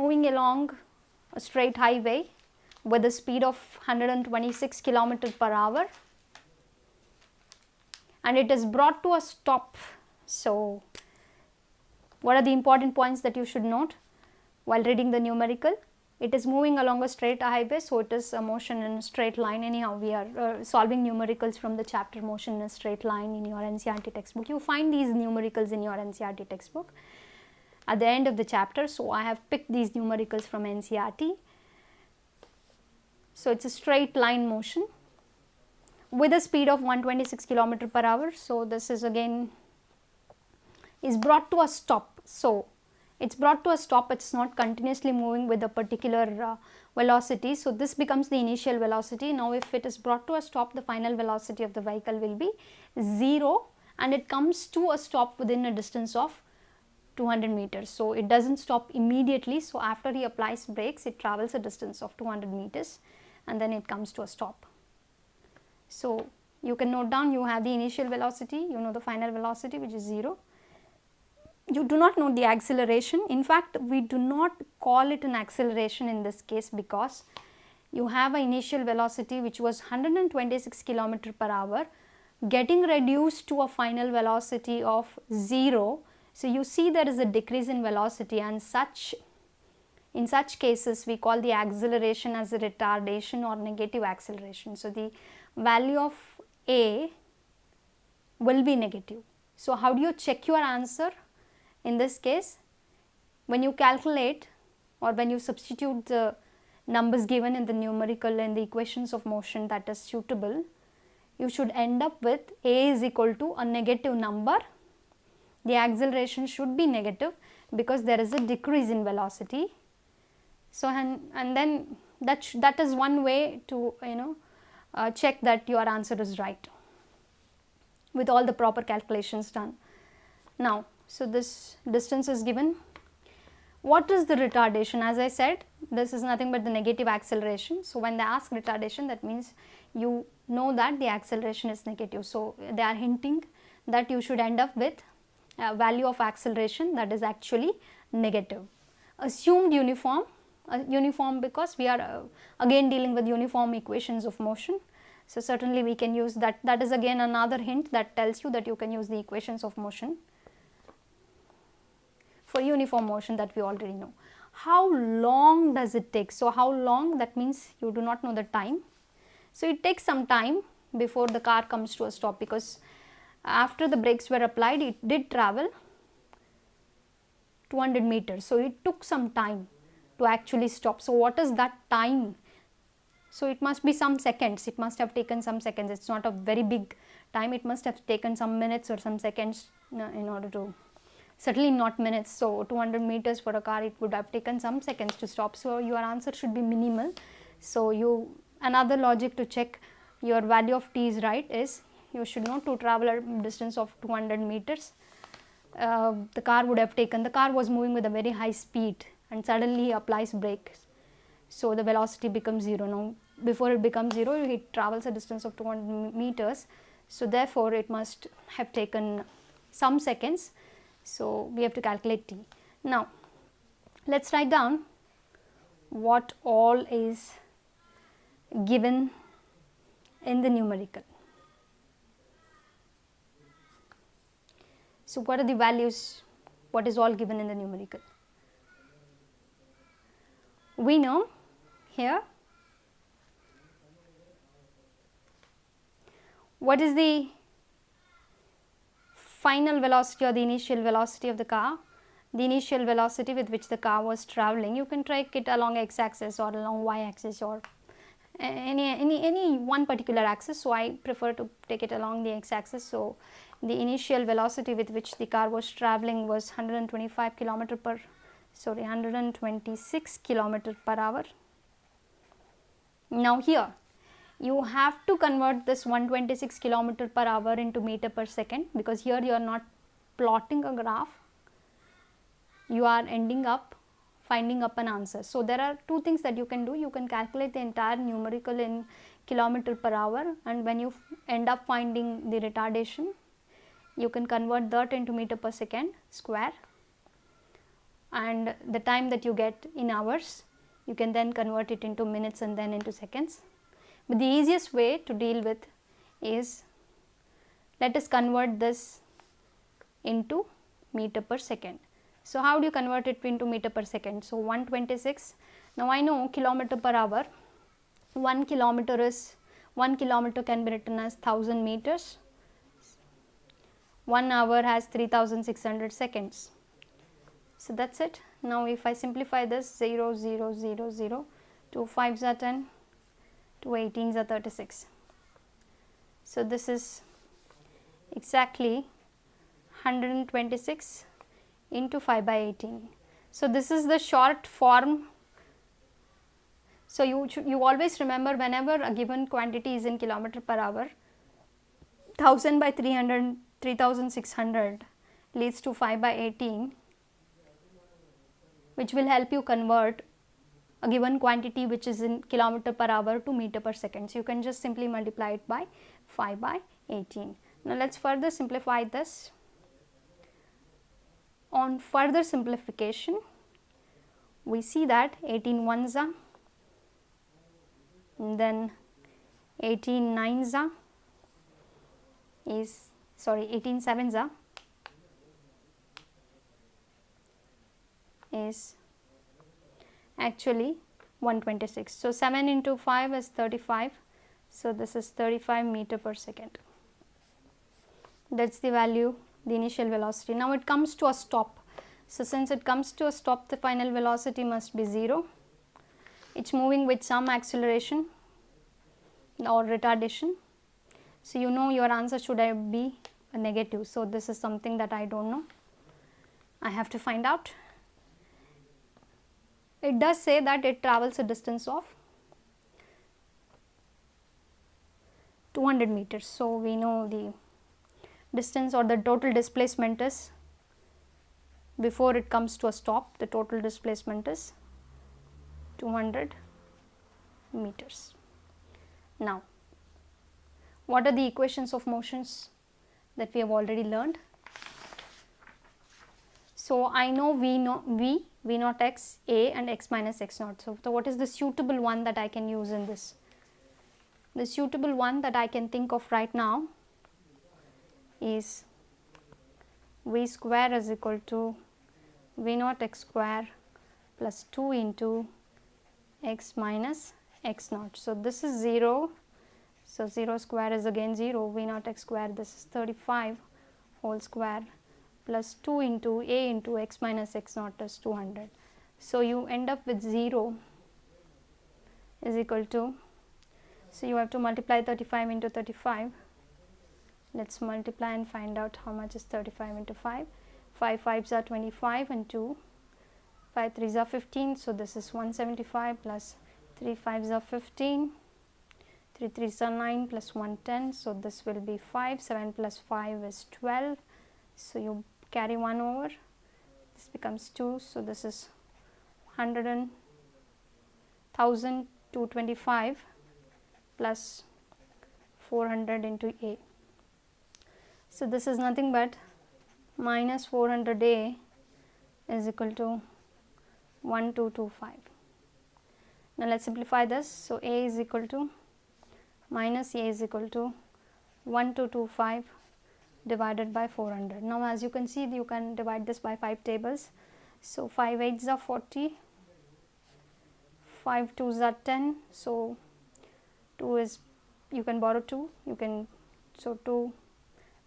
moving along a straight highway with a speed of 126 km per hour, and it is brought to a stop. So, what are the important points that you should note while reading the numerical? It is moving along a straight highway, so it is a motion in a straight line. Anyhow, we are solving numericals from the chapter motion in a straight line in your Ncert textbook. You find these numericals in your Ncert textbook at the end of the chapter. So, I have picked these numericals from Ncert. So, it is a straight line motion with a speed of 126 km per hour. So, this is again is brought to a stop. So, it is brought to a stop, it is not continuously moving with a particular velocity. So, this becomes the initial velocity. Now, if it is brought to a stop, the final velocity of the vehicle will be 0, and it comes to a stop within a distance of 200 meters. So, it does not stop immediately. So, after he applies brakes, it travels a distance of 200 meters and then it comes to a stop. So, you can note down, you have the initial velocity, you know the final velocity, which is 0. You do not know the acceleration. In fact, we do not call it an acceleration in this case, because you have an initial velocity which was 126 km per hour getting reduced to a final velocity of 0. So, you see there is a decrease in velocity, and in such cases we call the acceleration as a retardation or negative acceleration. So, the value of A will be negative. So, how do you check your answer? In this case, when you calculate or when you substitute the numbers given in the numerical and the equations of motion that is suitable, you should end up with A is equal to a negative number. The acceleration should be negative because there is a decrease in velocity. So, and then that is one way to check that your answer is right with all the proper calculations done. Now, so this distance is given. What is the retardation? As I said, this is nothing but the negative acceleration. So, when they ask retardation, that means you know that the acceleration is negative. So, they are hinting that you should end up with a value of acceleration that is actually negative. Assumed uniform, uniform because we are again dealing with uniform equations of motion. So, certainly we can use that. That is again another hint that tells you that you can use the equations of motion for uniform motion that we already know. How long does it take? So, how long, that means you do not know the time. So, it takes some time before the car comes to a stop, because after the brakes were applied, it did travel 200 meters. So, it took some time to actually stop. So, what is that time? So, it must be some seconds, it must have taken some seconds, it is not a very big time, it must have taken some minutes or some seconds in order to, certainly not minutes. So, 200 meters for a car, it would have taken some seconds to stop. So, your answer should be minimal. So, another logic to check your value of t is right is, you should know to travel a distance of 200 meters. The car was moving with a very high speed and suddenly he applies brakes. So, the velocity becomes 0. Now, before it becomes 0, it travels a distance of 200 meters. So, therefore, it must have taken some seconds. So, we have to calculate t. Now, let us write down what all is given in the numerical. So, what are the values, what is all given in the numerical? We know here what is the final velocity or the initial velocity of the car, the initial velocity with which the car was traveling. You can track it along x axis or along y axis or any one particular axis. So, I prefer to take it along the x axis. So, the initial velocity with which the car was traveling was 126 km per hour. Now, here you have to convert this 126 km per hour into meter per second, because here you are not plotting a graph, you are ending up finding up an answer. So, there are two things that you can do. You can calculate the entire numerical in kilometer per hour, and when you end up finding the retardation, you can convert that into meter per second square, and the time that you get in hours, you can then convert it into minutes and then into seconds. But the easiest way to deal with is, let us convert this into meter per second. So, how do you convert it into meter per second? So, 126, now I know kilometer per hour, 1 kilometer can be written as 1000 meters, 1 hour has 3600 seconds. So, that is it. Now, if I simplify this, 0, 0, 0, 0, 2 5s are 10, 2 18s are 36. So, this is exactly 126 into 5 by 18. So, this is the short form. So, you always remember, whenever a given quantity is in kilometer per hour, 1000 by 300, 3600 leads to 5 by 18, which will help you convert a given quantity which is in kilometer per hour to meter per second. So, you can just simply multiply it by 5 by 18. Now, let us further simplify this. On further simplification, we see that 18 ones are, then 18 nines are, 18 sevens are, is actually 126. So, 7 into 5 is 35. So, this is 35 meter per second. That is the value, the initial velocity. Now, it comes to a stop. So, since it comes to a stop, the final velocity must be 0. It is moving with some acceleration or retardation. So, you know your answer should be a negative. So, this is something that I do not know. I have to find out. It does say that it travels a distance of 200 meters. So, we know the distance or the total displacement is, before it comes to a stop, the total displacement is 200 meters. Now, what are the equations of motions that we have already learned? So, I know V naught x, A and x minus x naught. So, what is the suitable one that I can use in this? The suitable one that I can think of right now is V square is equal to V naught x square plus 2 into x minus x naught. So, this is 0. So, 0 square is again 0, V naught x square, this is 35 whole square plus 2 into A into x minus x naught is 200. So, you end up with 0 is equal to, so you have to multiply 35 into 35. Let us multiply and find out how much is 35 into 5. 5 5s are 25 and 2, 5 3s are 15. So, this is 175 plus 3 5s are 15, 3 3s are 9 plus 1 10. So, this will be 5, 7 plus 5 is 12. So, you carry 1 over, this becomes 2. So, this is 1,225 plus 400 into A. So, this is nothing but minus 400 A is equal to 1225. Now, let us simplify this. So, A is equal to minus A is equal to 1225 divided by 400. Now, as you can see, you can divide this by 5 tables. So, 5 8s are 40, 5 2s are 10. So, 2 is, you can borrow 2, you can, so 2,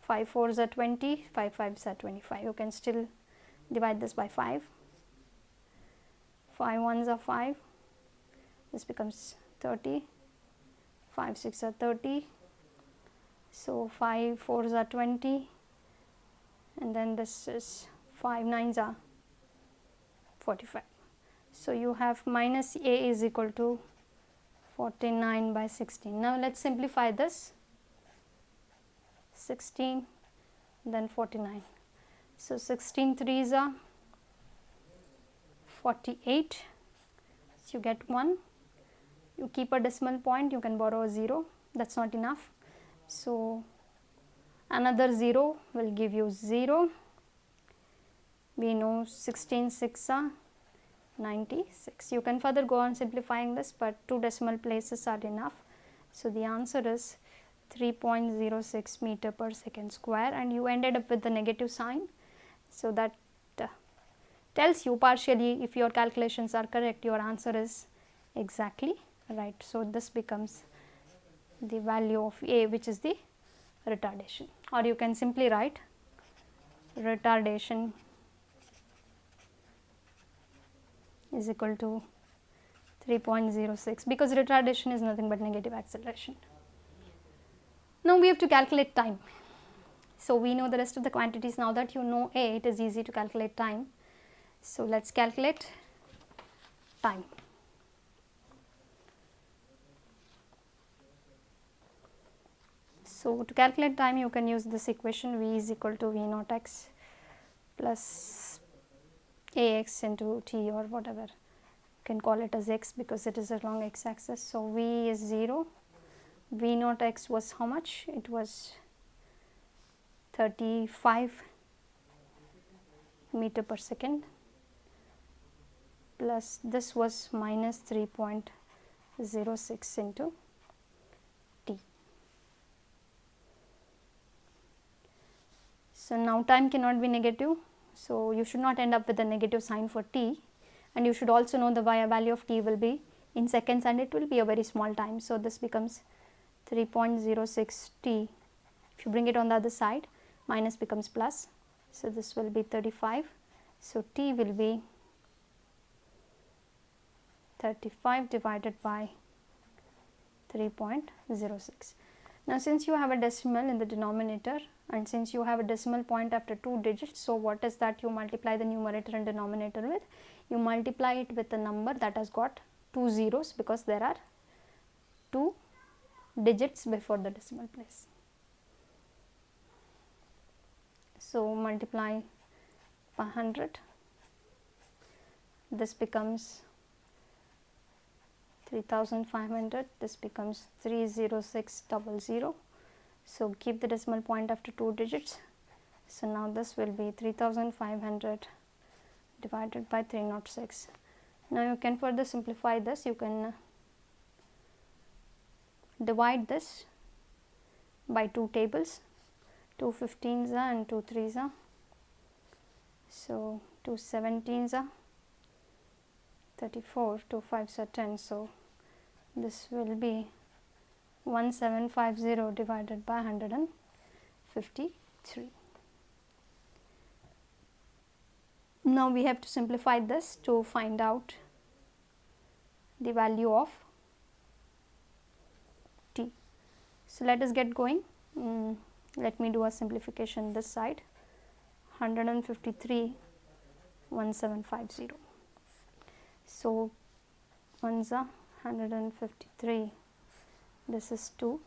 5 4s are 20, 5 5s are 25. You can still divide this by 5, 5 1s are 5, this becomes 30, 5 6 are 30. So, 5 4s are 20 and then this is 5 9s are 45. So, you have minus A is equal to 49 by 16. Now, let us simplify this, 16 then 49. So, 16 3s are 48. So, you get 1, you keep a decimal point, you can borrow a 0, that is not enough. So, another 0 will give you 0, we know 16 6 are 96. You can further go on simplifying this, but 2 decimal places are enough. So, the answer is 3.06 meter per second square, and you ended up with the negative sign. So, that tells you partially if your calculations are correct, your answer is exactly right. So, this becomes the value of A, which is the retardation, or you can simply write retardation is equal to 3.06, because retardation is nothing but negative acceleration. Now, we have to calculate time. So, we know the rest of the quantities. Now that you know A, it is easy to calculate time. So, let us calculate time. So, to calculate time, you can use this equation, V is equal to V naught x plus A x into t, or whatever you can call it as x, because it is along x axis. So, V is 0, V naught x was how much? It was 35 meter per second, plus this was minus 3.06 into t. So, now time cannot be negative. So, you should not end up with a negative sign for t, and you should also know the value of t will be in seconds, and it will be a very small time. So, this becomes 3.06 t. If you bring it on the other side, minus becomes plus. So, this will be 35. So, t will be 35 divided by 3.06. Now, since you have a decimal in the denominator, and since you have a decimal point after 2 digits, so what is that you multiply the numerator and denominator with? You multiply it with a number that has got 2 zeros, because there are 2 digits before the decimal place. So, multiply by 100, this becomes 3500, this becomes 30600. So, keep the decimal point after 2 digits. So, now this will be 3500 divided by 306. Now, you can further simplify this. You can divide this by 2 tables, 2 15s and 2 3s. So, 2 17s 34, 2 5s are 10. So, this will be 1750 divided by 153. Now, we have to simplify this to find out the value of t. So, let us get going. Let me do a simplification this side, 153 1750. So, 1s are 153, this is 2,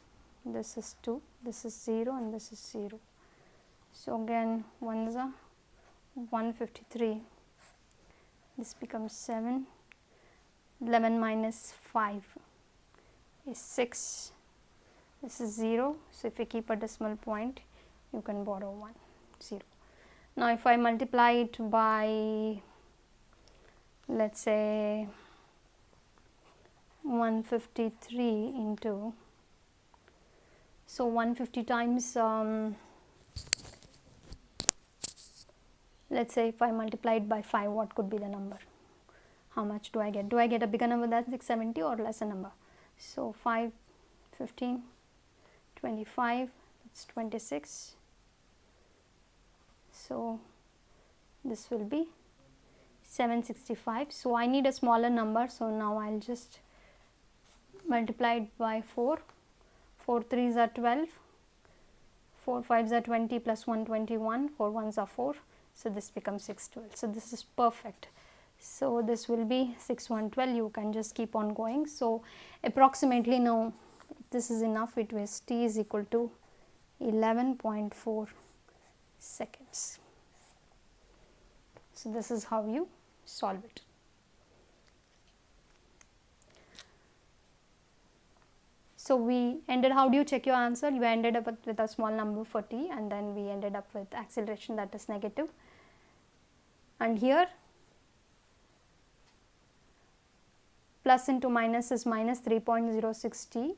this is 2, this is 0 and this is 0. So, again 1s are 153, this becomes 7, 11 minus 5 is 6, this is 0. So, if you keep a decimal point, you can borrow 1, 0. Now, if I multiply it by, let us say 153 into, so 150 times, let us say if I multiply it by 5, what could be the number? How much do I get? Do I get a bigger number than 670 or lesser number? So, 5, 15, 25, that's 26. So, this will be 765. So, I need a smaller number. So, now I will just multiply it by 4, 4 3s are 12, 4 5s are 20 plus 121, 4 1s are 4. So, this becomes 612. So, this is perfect. So, this will be 6112, you can just keep on going. So, approximately now this is enough, it was t is equal to 11.4 seconds. So, this is how you solve it. So, we ended, how do you check your answer? You ended up with a small number for t, and then we ended up with acceleration that is negative. and here plus into minus is minus 3.060.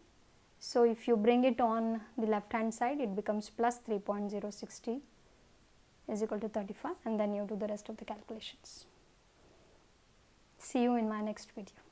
So, if you bring it on the left hand side, it becomes plus 3.060 is equal to 35, and then you do the rest of the calculations. See you in my next video.